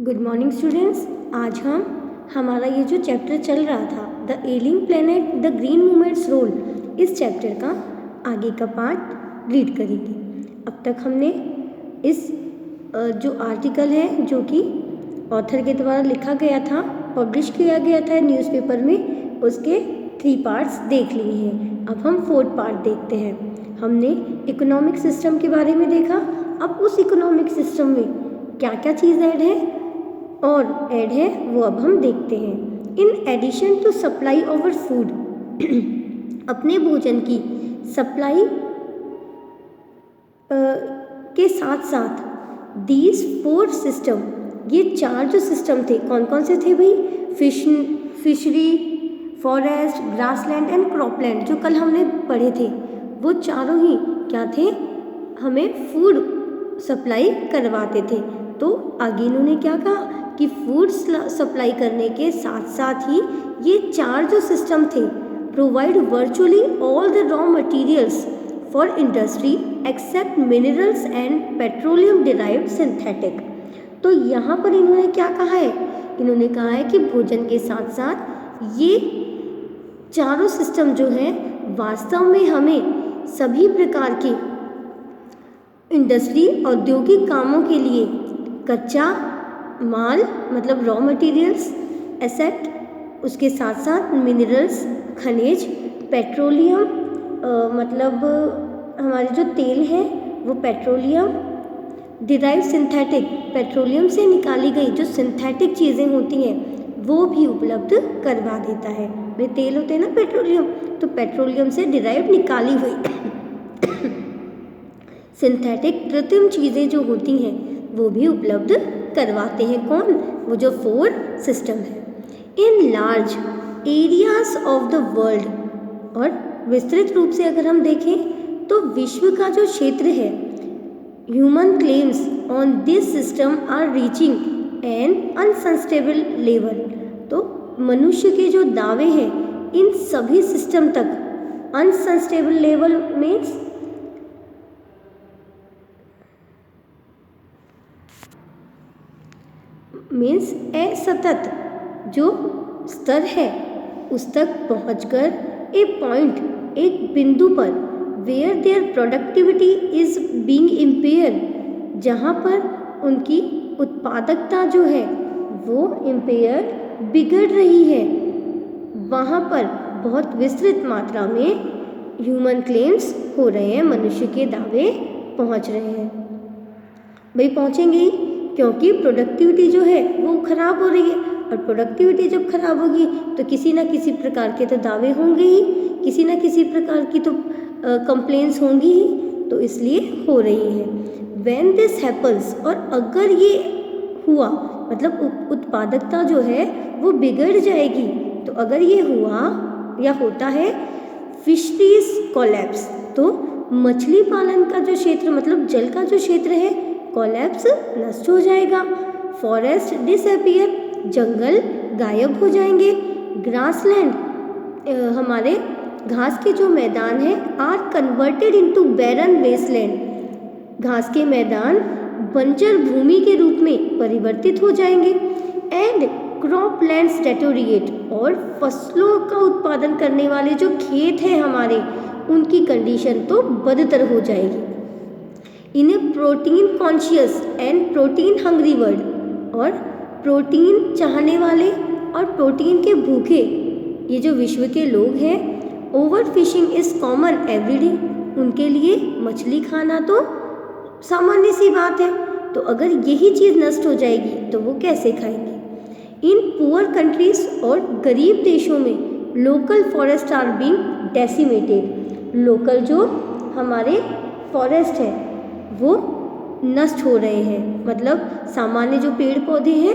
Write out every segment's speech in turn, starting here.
Good morning students. आज हमारा ये जो चैप्टर चल रहा था the ailing planet the green movement's role, इस चैप्टर का आगे का पार्ट रीड करेंगे। अब तक हमने इस जो आर्टिकल है जो कि ऑथर के द्वारा लिखा गया था, पब्लिश किया गया था न्यूज़पेपर में, उसके 3 पार्ट्स देख लिए हैं। अब हम 4th पार्ट देखते हैं। हमने इकोनॉमिक सिस्टम के बारे में देखा। अब उस इकोनॉमिक सिस्टम में क्या क्या चीज़ ऐड है वो अब हम देखते हैं। In addition to supply our food, अपने भोजन की सप्लाई के साथ साथ दीज 4 सिस्टम, ये 4 जो सिस्टम थे, कौन कौन से थे भाई? Fishery, forest, grassland and cropland, जो कल हमने पढ़े थे, वो चारों ही क्या थे? हमें फूड सप्लाई करवाते थे। तो आगे इन्होंने क्या कहा कि फूड सप्लाई करने के साथ साथ ही ये 4 जो सिस्टम थे provide virtually all the raw materials for industry except minerals and petroleum derived synthetic. तो यहाँ पर इन्होंने क्या कहा है? इन्होंने कहा है कि भोजन के साथ साथ ये चारों सिस्टम जो हैं वास्तव में हमें सभी प्रकार के इंडस्ट्री, औद्योगिक कामों के लिए कच्चा माल मतलब रॉ मटेरियल्स, एसेट, उसके साथ साथ मिनरल्स, खनिज, पेट्रोलियम मतलब हमारे जो तेल है वो पेट्रोलियम, डिराइव सिंथेटिक, पेट्रोलियम से निकाली गई जो सिंथेटिक चीज़ें होती हैं वो भी उपलब्ध करवा देता है। वे तेल होते हैं ना पेट्रोलियम, तो पेट्रोलियम से डिराइव निकाली हुई सिंथेटिक कृत्रिम चीज़ें जो होती हैं वो भी उपलब्ध करवाते हैं। कौन? वो जो 4 सिस्टम है। In large areas of the world, और विस्तृत रूप से अगर हम देखें तो विश्व का जो क्षेत्र है, human claims on this system are reaching an unsustainable level. तो मनुष्य के जो दावे हैं इन सभी सिस्टम तक अनसस्टेनेबल लेवल मीन्स असतत जो स्तर है उस तक पहुंचकर एक बिंदु पर where their productivity is being impair, जहाँ पर उनकी उत्पादकता जो है वो इम्पेयर, बिगड़ रही है, वहाँ पर बहुत विस्तृत मात्रा में ह्यूमन क्लेम्स हो रहे हैं, मनुष्य के दावे पहुँच रहे हैं। भाई पहुँचेंगे ही, क्योंकि प्रोडक्टिविटी जो है वो ख़राब हो रही है, और प्रोडक्टिविटी जब खराब होगी तो किसी ना किसी प्रकार के तो दावे होंगे ही, किसी ना किसी प्रकार की तो कंप्लेंट्स होंगी ही, तो इसलिए हो रही है। व्हेन दिस हैपन्स, और अगर ये हुआ मतलब उत्पादकता जो है वो बिगड़ जाएगी, तो अगर ये हुआ या होता है फिशरीज कोलैप्स, तो मछली पालन का जो क्षेत्र मतलब जल का जो क्षेत्र है कोलैप्स, नष्ट हो जाएगा। फॉरेस्ट डिसअपियर, जंगल गायब हो जाएंगे। ग्रासलैंड, हमारे घास के जो मैदान हैं are converted into barren wasteland, घास के मैदान बंजर भूमि के रूप में परिवर्तित हो जाएंगे। एंड क्रॉप लैंड्स डेटोरिएट, और फसलों का उत्पादन करने वाले जो खेत हैं हमारे, उनकी कंडीशन तो बदतर हो जाएगी। In a protein conscious and protein hungry world, और प्रोटीन चाहने वाले और प्रोटीन के भूखे ये जो विश्व के लोग हैं, over fishing is common everyday, उनके लिए मछली खाना तो सामान्य सी बात है, तो अगर यही चीज़ नष्ट हो जाएगी तो वो कैसे खाएंगे। इन पुअर कंट्रीज, और गरीब देशों में local forest are being decimated, local जो हमारे फॉरेस्ट है वो नष्ट हो रहे हैं, मतलब सामान्य जो पेड़ पौधे हैं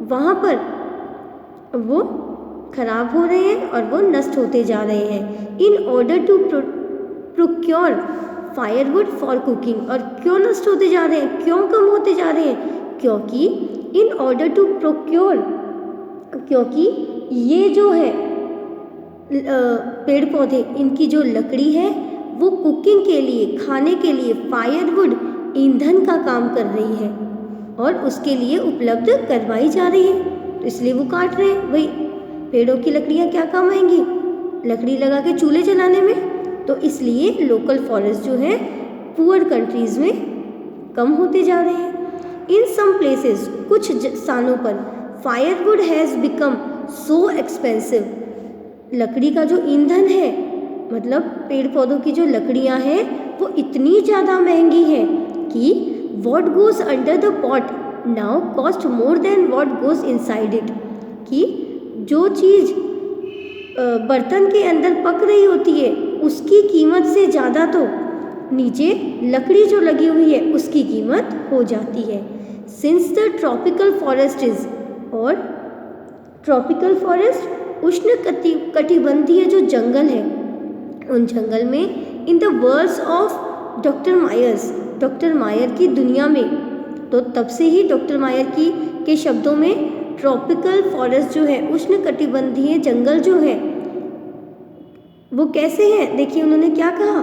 वहाँ पर वो खराब हो रहे हैं और वो नष्ट होते जा रहे हैं। In order to procure firewood for cooking, और क्यों नष्ट होते जा रहे हैं, क्यों कम होते जा रहे हैं? क्योंकि इन ऑर्डर टू प्रोक्योर, क्योंकि ये जो है पेड़ पौधे, इनकी जो लकड़ी है वो कुकिंग के लिए, खाने के लिए फायरवुड ईंधन का काम कर रही है, और उसके लिए उपलब्ध करवाई जा रही है, तो इसलिए वो काट रहे हैं। भाई पेड़ों की लकड़ियाँ क्या काम आएंगी, लकड़ी लगा के चूल्हे जलाने में, तो इसलिए लोकल फॉरेस्ट जो है पुअर कंट्रीज़ में कम होते जा रहे हैं। इन सम प्लेसेस, कुछ स्थानों पर firewood has become so expensive, लकड़ी का जो ईंधन है, मतलब पेड़ पौधों की जो लकड़ियाँ हैं वो इतनी ज़्यादा महंगी हैं कि what goes under the pot now cost more than what goes inside it, कि जो चीज़ बर्तन के अंदर पक रही होती है उसकी कीमत से ज़्यादा तो नीचे लकड़ी जो लगी हुई है उसकी कीमत हो जाती है। Since the tropical forest is, और ट्रॉपिकल फॉरेस्ट उष्ण कटिबंधीय जो जंगल है, उन जंगल में in the words of doctor Myers, doctor Myer की दुनिया में, तो तब से ही डॉक्टर मायर के शब्दों में ट्रॉपिकल फॉरेस्ट जो है, उष्ण कटिबंधीय जंगल जो है वो कैसे हैं, देखिए उन्होंने क्या कहा,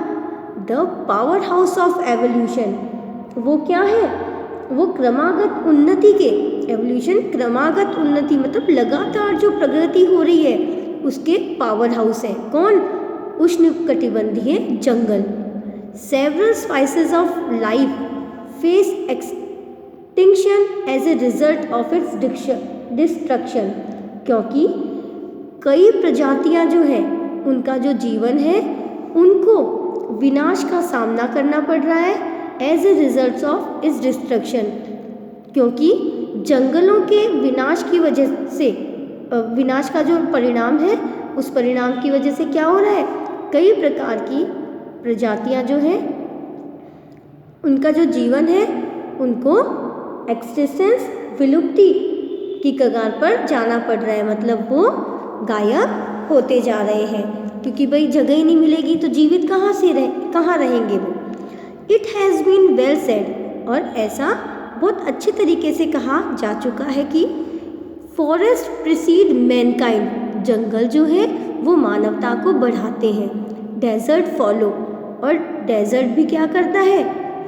the power house of evolution. वो क्या है, वो क्रमागत उन्नति के, एवोल्यूशन क्रमागत उन्नति मतलब लगातार जो प्रगति हो रही है उसके पावर हाउस है। कौन, उष्ण कटिबंधीय जंगल। Several species of life face extinction as a result of its destruction, क्योंकि कई प्रजातियां जो हैं उनका जो जीवन है उनको विनाश का सामना करना पड़ रहा है as a result of its destruction, क्योंकि जंगलों के विनाश की वजह से, विनाश का जो परिणाम है उस परिणाम की वजह से क्या हो रहा है, कई प्रकार की प्रजातियां जो हैं उनका जो जीवन है उनको एक्सटिंक्शन, विलुप्ति की कगार पर जाना पड़ रहा है, मतलब वो गायब होते जा रहे हैं, क्योंकि भाई जगह ही नहीं मिलेगी तो जीवित कहाँ रहेंगे वो। It has been well said, और ऐसा बहुत अच्छे तरीके से कहा जा चुका है कि फॉरेस्ट प्रिसीड मैनकाइंड, जंगल जो है वो मानवता को बढ़ाते हैं, डेजर्ट फॉलो, और डेजर्ट भी क्या करता है,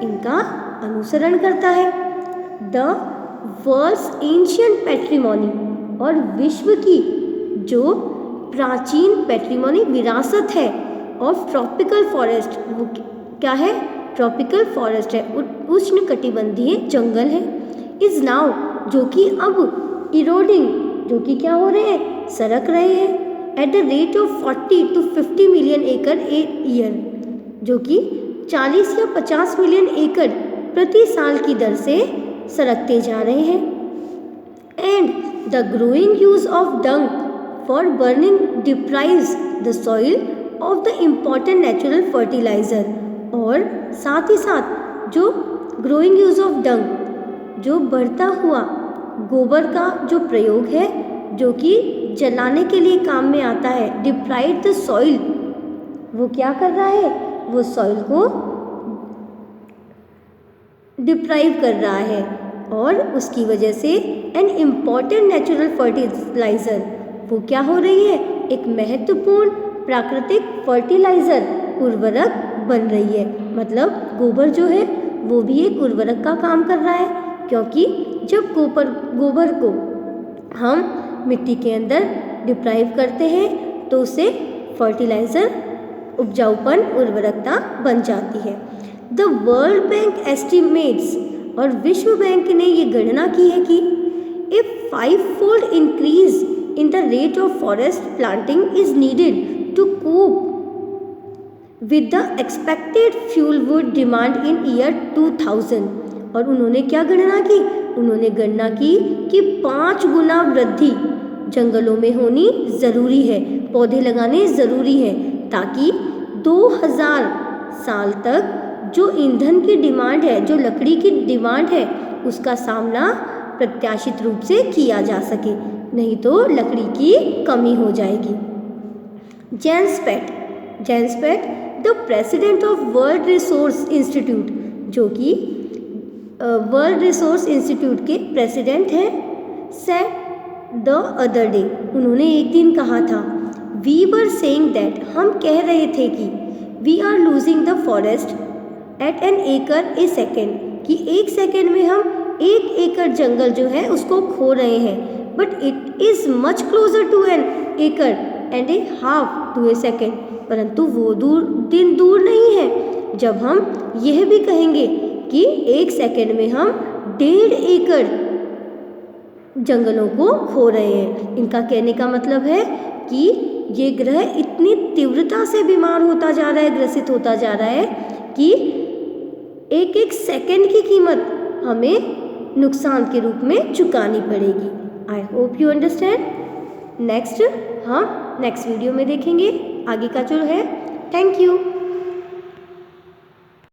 इनका अनुसरण करता है। द वर्ल्ड्स एंशिएंट पैट्रिमोनी, और विश्व की जो प्राचीन पैट्रिमोनी विरासत है ऑफ ट्रॉपिकल फॉरेस्ट, वो क्या है, ट्रॉपिकल फॉरेस्ट है, उष्ण कटिबंधीय जंगल है। इज नाउ, जो कि अब इरोडिंग, जो कि क्या हो रहे हैं, सरक रहे हैं, at the rate of 40 to 50 million एकड़ ए ईयर, जो कि 40 या 50 मिलियन एकड़ प्रति साल की दर से सरकते जा रहे हैं। And the growing use of dung for burning deprives the soil of the important natural fertiliser, और साथ ही साथ जो ग्रोइंग यूज ऑफ डंग, जो बढ़ता हुआ गोबर का जो प्रयोग है जो कि जलाने के लिए काम में आता है, डिप्राइव द सॉइल, वो क्या कर रहा है, वो सॉइल को डिप्राइव कर रहा है, और उसकी वजह से एन इम्पॉर्टेंट नेचुरल फर्टिलाइज़र, वो क्या हो रही है, एक महत्वपूर्ण प्राकृतिक फर्टिलाइज़र, उर्वरक बन रही है। मतलब गोबर जो है वो भी एक उर्वरक का काम कर रहा है, क्योंकि जब गोबर को हम मिट्टी के अंदर डिप्राइव करते हैं तो उससे फर्टिलाइज़र, उपजाऊपन, उर्वरकता बन जाती है। द वर्ल्ड बैंक एस्टिमेट्स, और विश्व बैंक ने ये गणना की है कि if 5-fold increase in the rate of forest planting is needed to cope with the expected fuel wood demand in year 2000, और उन्होंने क्या गणना की, उन्होंने गणना की कि 5 गुना वृद्धि जंगलों में होनी ज़रूरी है, पौधे लगाने ज़रूरी है, ताकि 2000 साल तक जो ईंधन की डिमांड है, जो लकड़ी की डिमांड है, उसका सामना प्रत्याशित रूप से किया जा सके, नहीं तो लकड़ी की कमी हो जाएगी। James PAT the president of world resource institute, जो कि वर्ल्ड रिसोर्स इंस्टीट्यूट के प्रेसिडेंट हैं, सेड द अदर डे, उन्होंने एक दिन कहा था, वी वर सेइंग दैट, हम कह रहे थे कि we are losing the forest at an acre a second, कि 1 सेकेंड में हम 1 एकड़ जंगल जो है उसको खो रहे हैं, but it is much closer to an acre and a half to a second. परंतु वो दिन दूर नहीं है जब हम यह भी कहेंगे कि 1 सेकेंड में हम 1.5 एकड़ जंगलों को खो रहे हैं। इनका कहने का मतलब है कि ये ग्रह इतनी तीव्रता से बीमार होता जा रहा है, ग्रसित होता जा रहा है कि 1 सेकेंड की कीमत हमें नुकसान के रूप में चुकानी पड़ेगी। I hope you understand. Next हम नेक्स्ट वीडियो में देखेंगे आगे का जो है। Thank you.